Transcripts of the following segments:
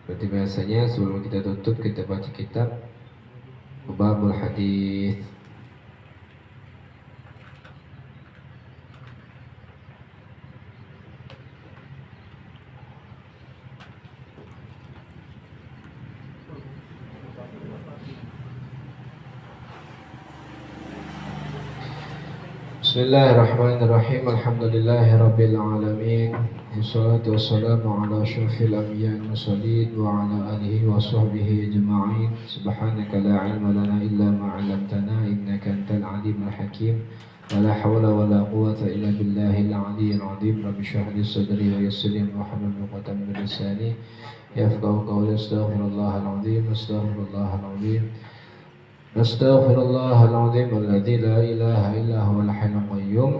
Seperti biasanya sebelum kita tutup kita baca kitab Babul Hadis. Bismillahirrahmanirrahim. Alhamdulillahirabbil alamin. Wassalatu wassalamu ala asyrafil anbiya'i wal mursalin wa ala alihi wa sahbihi ajma'in. Subhanaka la ilma lana illa ma 'allamtana innaka antal alimul hakim. Wa la hawla wa la quwwata illa billahil aliyyil azim. Rabbi shrah li sadri wa yassir li amri wahlul 'uqdatam min lisani yafqahu qawli. Astaghfirullahal azim. Astaghfirullahal azim. Astaghfirullahaladzim alladzi la ilaha illa huwal hayyul qayyum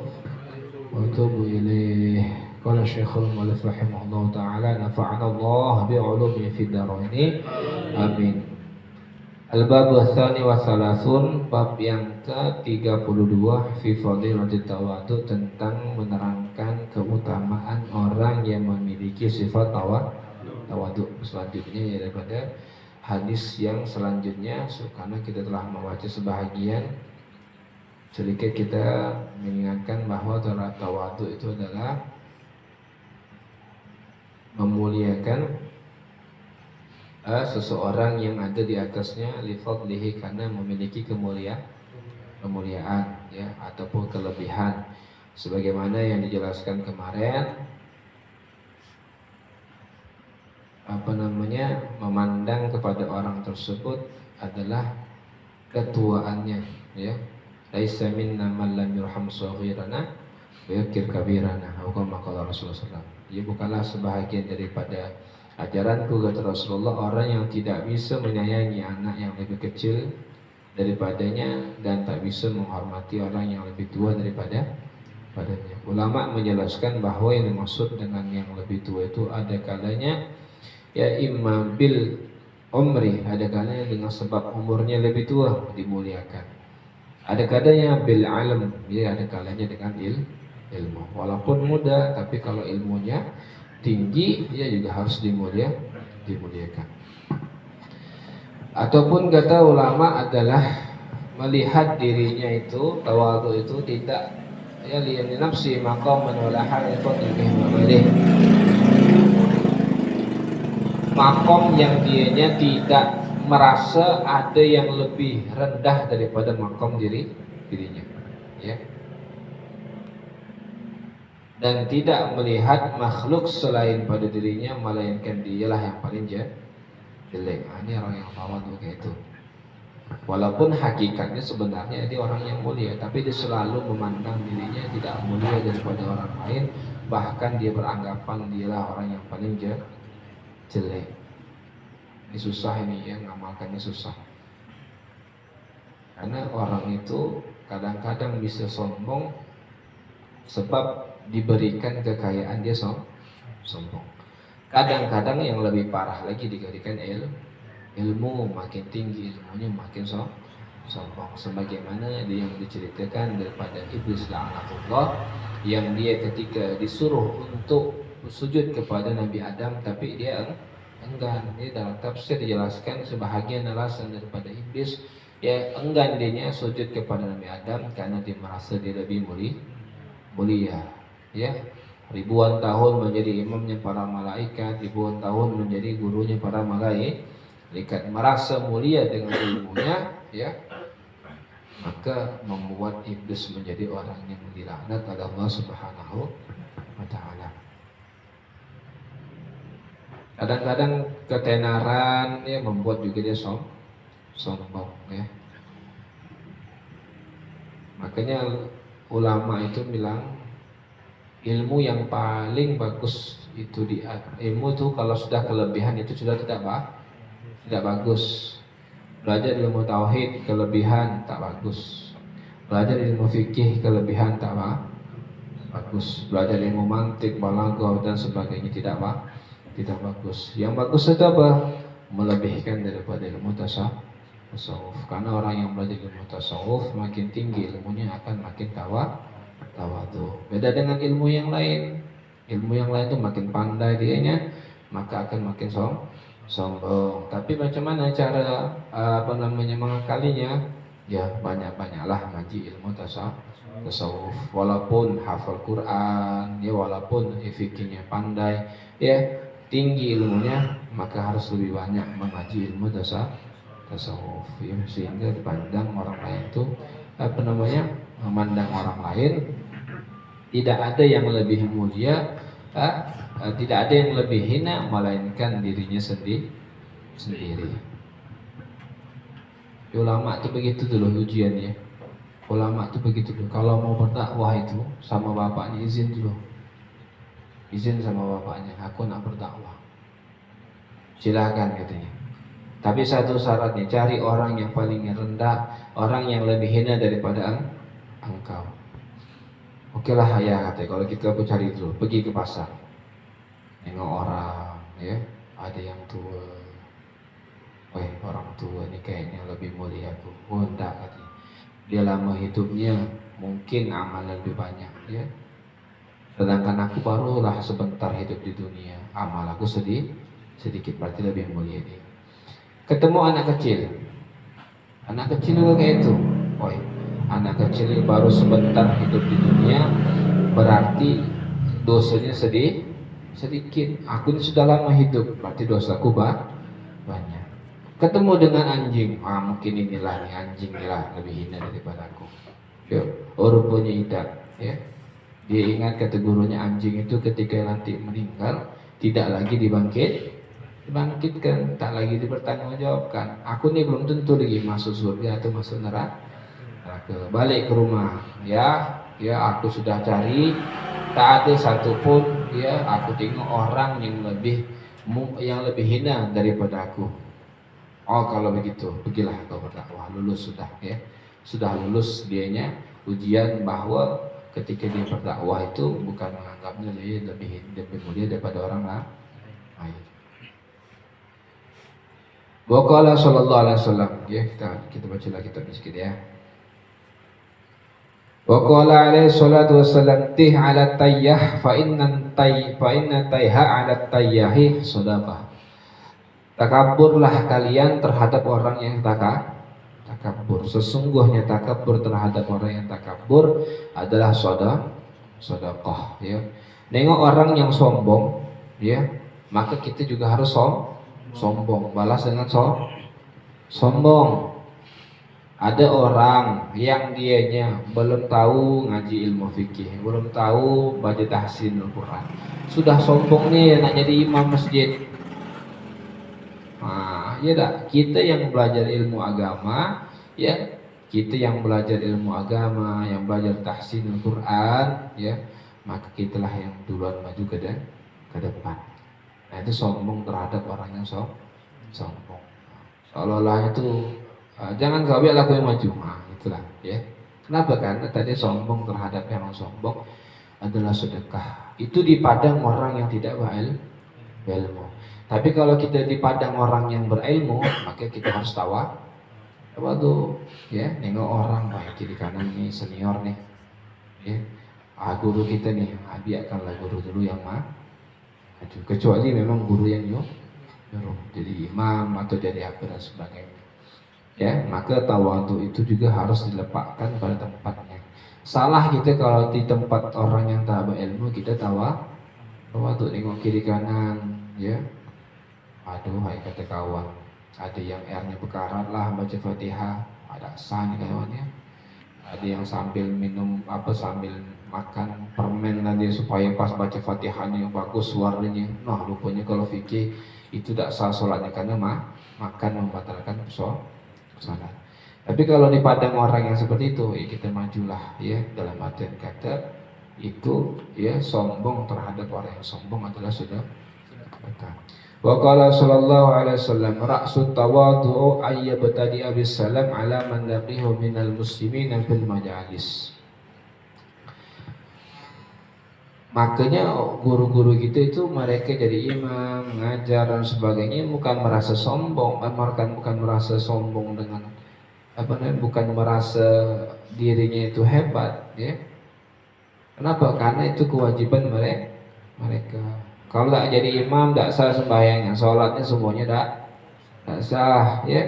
wa atubu ilaih. Qala Syekhul Mu'allif rahimahullah ta'ala nafa'ana Allah bi'ulumihi fid dharain. Amin. Al-babu tsani wa salasun, bab yang ke-32 fi fadilatit tawadhu, tentang menerangkan keutamaan orang yang memiliki sifat tawadhu. Selanjutnya ya daripada hadis yang selanjutnya, karena kita telah membaca sebahagian, sedikit kita mengingatkan bahwa tawadhu itu adalah memuliakan seseorang yang ada di atasnya li fadlihi, karena memiliki kemuliaan ya, ataupun kelebihan, sebagaimana yang dijelaskan kemarin. Memandang kepada orang tersebut adalah ketuaannya ya. Laisa minna man lam yurham shaghirana wa yakir kabirana, atau kata Rasulullah SAW. Ia bukanlah sebahagian daripada ajaranku, kata Rasulullah, orang yang tidak bisa menyayangi anak yang lebih kecil daripadanya dan tak bisa menghormati orang yang lebih tua daripadanya. Ulama menjelaskan bahwa yang dimaksud dengan yang lebih tua itu ada kalanya ya imma bil umri, ada kalanya dengan sebab umurnya lebih tua dimuliakan, ada kalanya bil ilm, ya ada kalanya dengan ilmu. Walaupun muda, tapi kalau ilmunya tinggi, dia juga harus dimuliakan. Ataupun kata ulama adalah melihat dirinya itu, tawadhu itu tidak ya li nafsi maqaman wala harifat bihi, makom yang dianya tidak merasa ada yang lebih rendah daripada makom dirinya ya, dan tidak melihat makhluk selain pada dirinya, melainkan dialah yang paling jelek. Ini orang yang tawadhu kayak itu. Walaupun hakikatnya sebenarnya dia orang yang mulia, tapi dia selalu memandang dirinya tidak mulia daripada orang lain, bahkan dia beranggapan dialah orang yang paling jelek. Ini susah ini ya, ngamalkannya susah. Karena orang itu kadang-kadang bisa sombong sebab diberikan kekayaan, dia sombong. Kadang-kadang yang lebih parah lagi diberikan ilmu, makin tinggi ilmunya makin sombong. Sebagaimana yang diceritakan daripada iblis la'anatullah, yang dia ketika disuruh untuk sujud kepada Nabi Adam, tapi dia enggan. Ini dalam tafsir dijelaskan sebahagian alasan daripada iblis ya enggan dia sujud kepada Nabi Adam karena dia merasa dia lebih mulia ya. Ribuan tahun menjadi imamnya para malaikat, ribuan tahun menjadi gurunya para malaikat, merasa mulia dengan ilmunya ya, maka membuat iblis menjadi orang yang dilaknat oleh Allah Subhanahu wa ta'ala. Kadang-kadang ketenaran ya membuat juga dia sombong ya. Makanya ulama itu bilang ilmu yang paling bagus itu ilmu itu kalau sudah kelebihan itu sudah tidak bagus. Belajar ilmu tauhid kelebihan tak bagus. Belajar ilmu fikih kelebihan tak bagus. Belajar ilmu mantik, balaghah dan sebagainya tidak bagus. Yang bagus itu apa? Melebihkan daripada ilmu tasawuf. Karena orang yang belajar ilmu tasawuf makin tinggi ilmunya akan makin tawadhu. Beda dengan ilmu yang lain. Ilmu yang lain itu makin pandai dianya, maka akan makin sombong. Tapi macam mana cara mengakalinya? Ya banyak-banyaklah ngaji ilmu tasawuf. Walaupun hafal Quran, ya walaupun fikihnya pandai, ya tinggi ilmunya, maka harus lebih banyak mengaji ilmu tasawuf. Ya, sehingga dipandang orang lain itu memandang orang lain tidak ada yang lebih mulia, tidak ada yang lebih hina melainkan dirinya sendiri. Ulama itu begitu dulu ujiannya. Ulama itu begitu dulu. Kalau mau berdakwah itu sama bapaknya izin dulu. Izin sama bapaknya, aku nak berdakwah. Silakan katanya. Tapi satu syaratnya, cari orang yang paling rendah, orang yang lebih hina daripada engkau. Oke lah ya katanya, kalau gitu aku cari dulu. Pergi ke pasar, nengok orang, ya ada yang tua. Orang tua ini kayaknya lebih mulia aku. Oh enggak katanya. Dia lama hidupnya, mungkin amalan lebih banyak, ya. Sedangkan aku barulah sebentar hidup di dunia, amal aku sedikit, berarti lebih mulia dia. Ketemu anak kecil juga kayak itu. Anak kecil ini baru sebentar hidup di dunia, berarti dosanya sedikit. Aku ini sudah lama hidup, berarti dosaku banyak. Ketemu dengan anjing, mungkin inilah nih anjing inilah lebih hina daripada aku. Rupanya tidak, ya. Dia ingat kata gurunya, anjing itu ketika nanti meninggal tidak lagi dibangkitkan, tak lagi dipertanggungjawabkan. Aku nih belum tentu lagi masuk surga atau masuk neraka. Balik ke rumah, ya aku sudah cari, tak ada satupun, ya aku tengok orang yang lebih hina daripada aku. Kalau begitu, pergilah kau berdakwah, lulus sudah, ya. Sudah lulus dianya ujian bahwa ketika dia berdakwah itu bukan menganggapnya lebih mulia daripada orang lain. Wa qala sallallahu alaihi wasallam, ya kita baca lagi kitab sedikit ya. Wa qala alaihi salatu wasallam, tih ala tayyah fa inna tayha ala tayyahi sadaqah. Takaburlah kalian terhadap orang yang takabur. Sesungguhnya takabur terhadap orang yang takabur adalah sedekah, ya. Nengok orang yang sombong, ya, maka kita juga harus sombong, balas dengan sombong. Ada orang yang dianya belum tahu ngaji ilmu fikih, belum tahu baca tahsin Al-Quran, sudah sombong nih nak jadi imam masjid. Ya dah, kita yang belajar ilmu agama, ya kita yang belajar ilmu agama, yang belajar tahsin Al-Quran, ya, maka kitalah yang duluan maju ke depan. Nah itu sombong terhadap orang yang sombong. Seolah-olah itu jangan kau biar aku yang maju. Itulah, ya. Kenapa? Karena tadi sombong terhadap yang sombong adalah sedekah. Itu dipandang orang yang tidak berilmu. Tapi kalau kita dipandang orang yang berilmu, maka kita harus tawa tuh, ya, nengok orang baik kiri kanan nih, senior nih, ya, guru kita nih, biarkanlah guru dulu yang maju, kecuali memang guru yang nyuruh jadi imam atau jadi apa dan sebagainya, ya, maka tawadhu itu juga harus diletakkan pada tempatnya. Salah kita kalau di tempat orang yang tak berilmu kita tawadhu, nengok kiri kanan, ya. Aduh, hai kata kawan, ada yang airnya bekarat lah baca Fatihah, ada san kawannya. Ada yang sambil minum sambil makan permen nanti supaya pas baca Fatihahnya yang bagus suaranya. Nah, rupanya kalau fikih itu tidak sah sholatnya karena makan membatalkan sholat. Tapi kalau dipandang orang yang seperti itu, ya kita majulah, ya, dalam artian kata itu, ya, sombong terhadap orang yang sombong adalah sudah kata. Wa qala sallallahu alaihi wasallam, ra'sut tawadhu ayyabtadi'a bis salam ala man laqihu minal muslimina fil majalis. Makanya guru-guru kita itu mereka jadi imam, mengajar dan sebagainya bukan merasa sombong, bukan merasa sombong dengan bukan merasa dirinya itu hebat, ya. Kenapa? Karena itu kewajiban mereka. Kalau tak jadi imam tak sah sembahyangnya, sholatnya semuanya tak sah ya.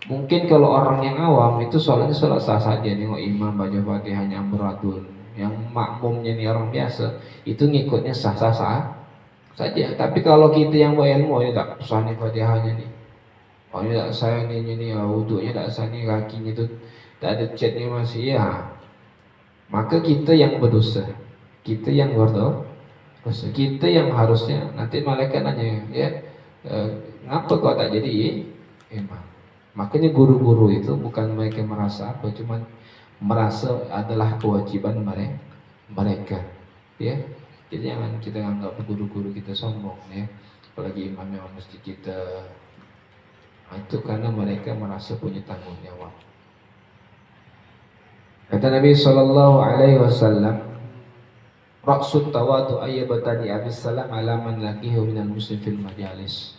Mungkin kalau orang yang awam itu sholatnya sholat sah saja, nengok imam baca fatihahnya amburadul. Yang makmumnya nih orang biasa itu ngikutnya sah-sah saja. Tapi kalau kita yang berilmu ini tak sah nih fatihahnya nih. Oh ini tak sah ini wudhunya tak sah nih, kakinya itu tak ada catnya masih ya. Maka kita yang berdosa, kita yang berdosa, kita yang harusnya nanti malaikat nanya ya, ngapa kau tak jadi imam? Makanya guru-guru itu bukan mereka merasa apa, cuman merasa adalah kewajiban mereka ya. Jadi jangan kita anggap guru-guru kita sombong ya, apalagi imam yang mesti kita. Itu karena mereka merasa punya tanggung jawab. Kata Nabi sallallahu alaihi wasallam, ra'sut tawadu ayyabatani abis salam ala man laqihu minal muslim fil majalis.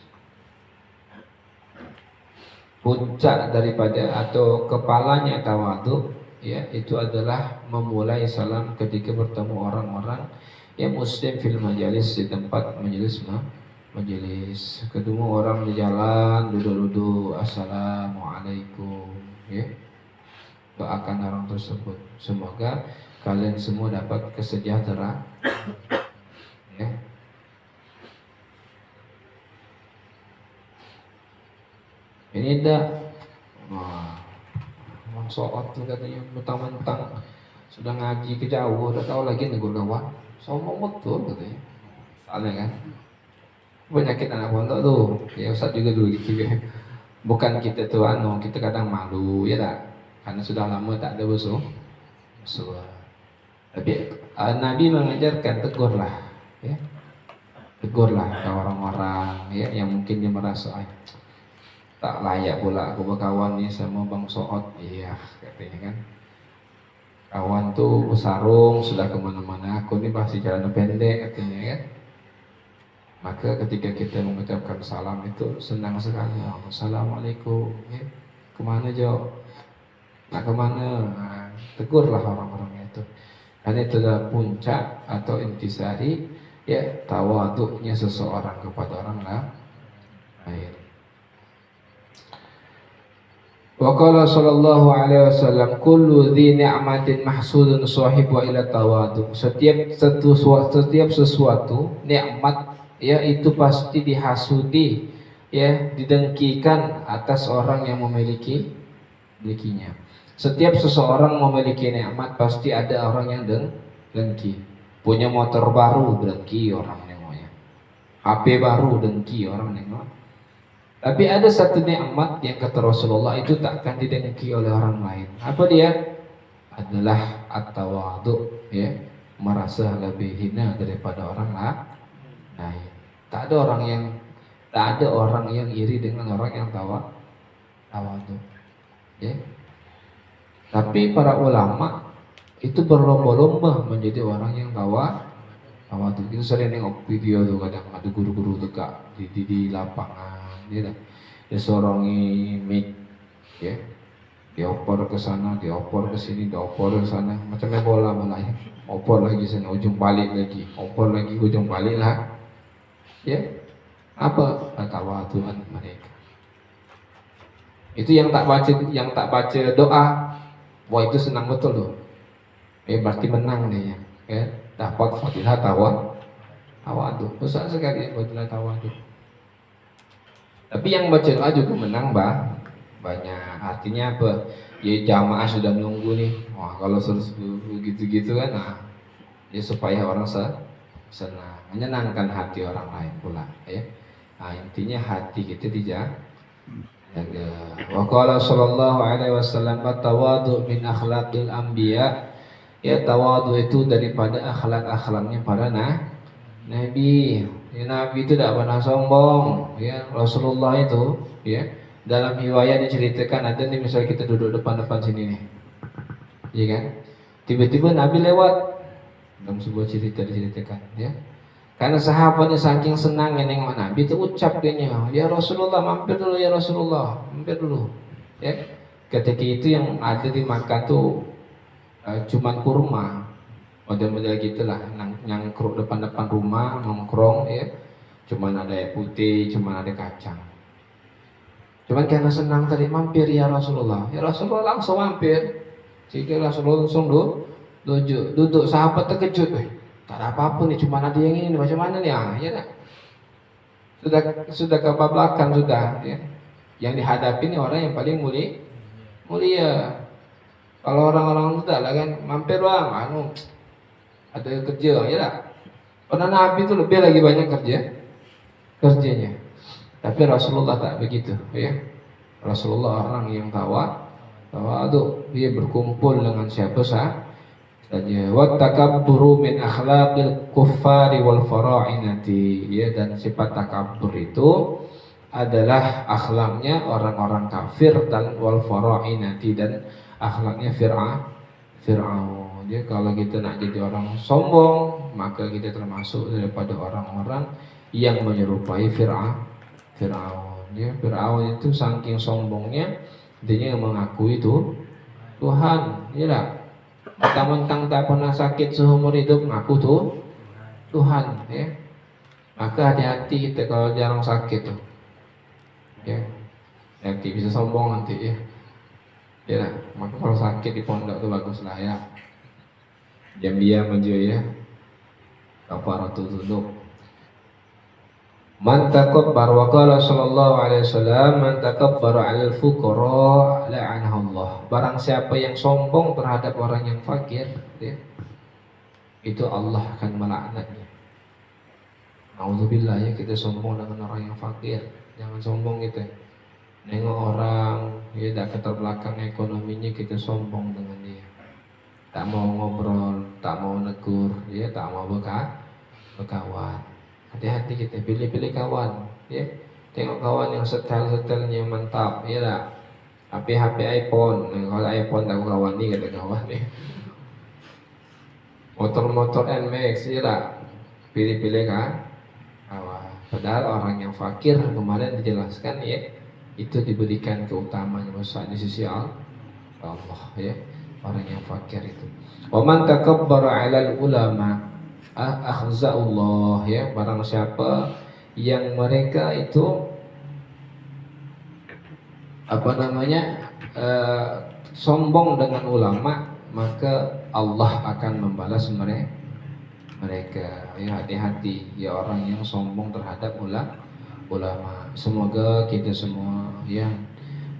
Puncak daripada atau kepalanya tawadu ya, itu adalah memulai salam ketika bertemu orang-orang yang muslim fil majalis, di tempat majelis ketemu orang di jalan duduk-duduk, assalamualaikum ya, doakan orang tersebut semoga kalian semua dapat kesejahteraan ya. Ini dah soal tuh katanya mentang-mentang sudah ngaji ke jauh, udah tahu lagi negur kawan, sombong betul katanya. Soalnya kan penyakit anak pondok tuh, ya Ustaz juga dulu gitu ya. Bukan kita tuh kita kadang malu ya tak, karena sudah lama tak ada musuh. Tapi Nabi mengajarkan tegurlah ya, tegurlah ke orang-orang ya yang mungkin dia merasa tak layak pula aku berkawan nih sama Bang Soot. Iya katanya kan, kawan tuh bersarung sudah kemana-mana, aku nih pasti jalan pendek katanya kan. Maka ketika kita mengucapkan salam itu senang sekali. Assalamualaikum ya. Kemana Jo? Nak kemana? Nah, tegurlah orang-orang itu, karena itu adalah puncak atau intisari ya tawaduknya seseorang kepada orang lain. Wa qala sallallahu alaihi wasallam, kullu dhi ni'matin mahsudun sahibu ila tawadu. Setiap sesuatu nikmat ya itu pasti dihasudi ya, didengkikan atas orang yang memilikinya. Setiap seseorang memiliki nikmat pasti ada orang yang dengki. Punya motor baru dengki orang nengoknya, HP baru dengki orang nengok. Tapi ada satu nikmat yang kata Rasulullah itu takkan didengki oleh orang lain. Apa dia? Adalah at-tawadhu ya, merasa lebih hina daripada orang lain. Tak ada orang yang iri dengan orang yang tawadhu ya. Tapi para ulama itu berlomba-lomba menjadi orang yang tawadhu. Kita sering nengok video tuh, kadang ada guru-guru dekat di lapangan dia sorongi mic ya, diopor ke sana, diopor ke sini, diopor ke sana, macamnya bola ya. Opor lagi sana, ujung balik lagi, opor lagi, ujung balik lah ya. Apa tawadhuan mereka itu, yang tak baca doa, wah itu senang betul tuh berarti menang dia ya, dapat fadilah tawadhu, besar sekali fadilah tawadhu. Tapi yang baca doa juga menang banyak. Artinya apa? Ya jamaah sudah menunggu nih. Wah kalau gitu-gitu kan, ya supaya orang senang, menyenangkan hati orang lain pula ya. Intinya hati kita dijaga. Wa qala sallallahu alaihi wasallam, tawadu min akhlaqil anbiya. Ya tawadu itu daripada akhlak-akhlaknya para nabi. Ya, Nabi itu tidak pernah sombong ya. Rasulullah itu ya, dalam riwayat diceritakan ada nih, misalnya kita duduk depan sini nih ya kan, tiba-tiba Nabi lewat, dalam sebuah cerita diceritakan ya, karena sahabatnya saking senangnya nengok Nabi itu ucap dia, ya Rasulullah mampir dulu, ya Rasulullah mampir dulu ya. Ketika itu yang ada dimakan tuh cuman kurma. model-model gitulah, nyangkruk depan-depan rumah nongkrong ya, cuman ada air putih, cuman ada kacang. Cuman karena senang tadi mampir ya Rasulullah langsung mampir. Sehingga Rasulullah langsung duduk. Sahabat terkejut, tak ada apa-apa nih, cuman ada yang ini, macam mana nih ya tak? Sudah ke belakang sudah ya. Yang dihadapi ini orang yang paling mulia. Kalau orang-orang itu lah kan mampir bang, ada kerja ya tak? Karena Nabi itu lebih lagi banyak kerjanya. Tapi Rasulullah tak begitu ya. Rasulullah orang yang tawadhu, dia berkumpul dengan siapa saja. Wa takabburu min akhlaqil kuffari wal fara'inati ya, dan sifat takabbur itu adalah akhlaknya orang-orang kafir dan wal fara'inati, dan akhlaknya Fir'aun. Dia kalau kita nak jadi orang sombong, maka kita termasuk daripada orang-orang yang menyerupai Fir'aun. Dia Fir'aun itu saking sombongnya, dia mengakui itu Tuhan, ya tak? Mentang-mentang tak pernah sakit seumur hidup ngaku tuh Tuhan, ya. Maka hati-hati kita kalau jarang sakit tuh, ya. Nanti bisa sombong nanti ya. Ya, maka kalau sakit di pondok tuh baguslah ya. Diam-diam aja ya. Kafaratul dzunub. Man takabbar, wa qala sallallahu alaihi wasallam, man takabbara 'alal fuqara la'anahu Allah. Barang siapa yang sombong terhadap orang yang fakir, ya, itu Allah akan melaknatnya. Nauzubillah ya, kita sombong dengan orang yang fakir. Jangan sombong kita. Nengok orang ya tak keterbelakang ekonominya, kita sombong dengan dia. Tak mau ngobrol, tak mau negur, ya, tak mau berkawan. Hati-hati kita pilih-pilih kawan, ya. Tengok kawan yang setel-setelnya mantap, ya tak? HP iPhone, kalau iPhone tak kawan ni, kata kawan ni. Motor NMAX, ya tak? Pilih-pilih kan kawan. Padahal orang yang fakir kemarin dijelaskan ya, itu diberikan keutamaan yang besar di sisi Allah, ya. Orang yang fakir itu. Wa man takabbara 'alal ulama akhza'ullah, ya. Barang siapa yang mereka itu sombong dengan ulama, maka Allah akan membalas mereka. Ya, hati-hati ya orang yang sombong terhadap ulama. Semoga kita semua yang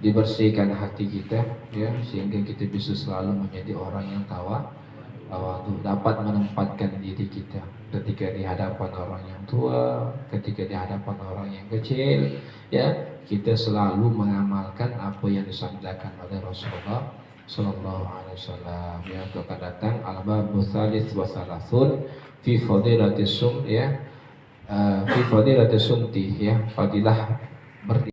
dibersihkan hati kita, ya, sehingga kita bisa selalu menjadi orang yang tawadhu, dapat menempatkan diri kita ketika di hadapan orang yang tua, ketika di hadapan orang yang kecil, ya, kita selalu mengamalkan apa yang disampaikan oleh Rasulullah sallallahu alaihi wasallam. Ya, akan datang al-babu tsalits wa salasun fi fadilatis sum, ya, fi fadilatis sumti, ya, fadilah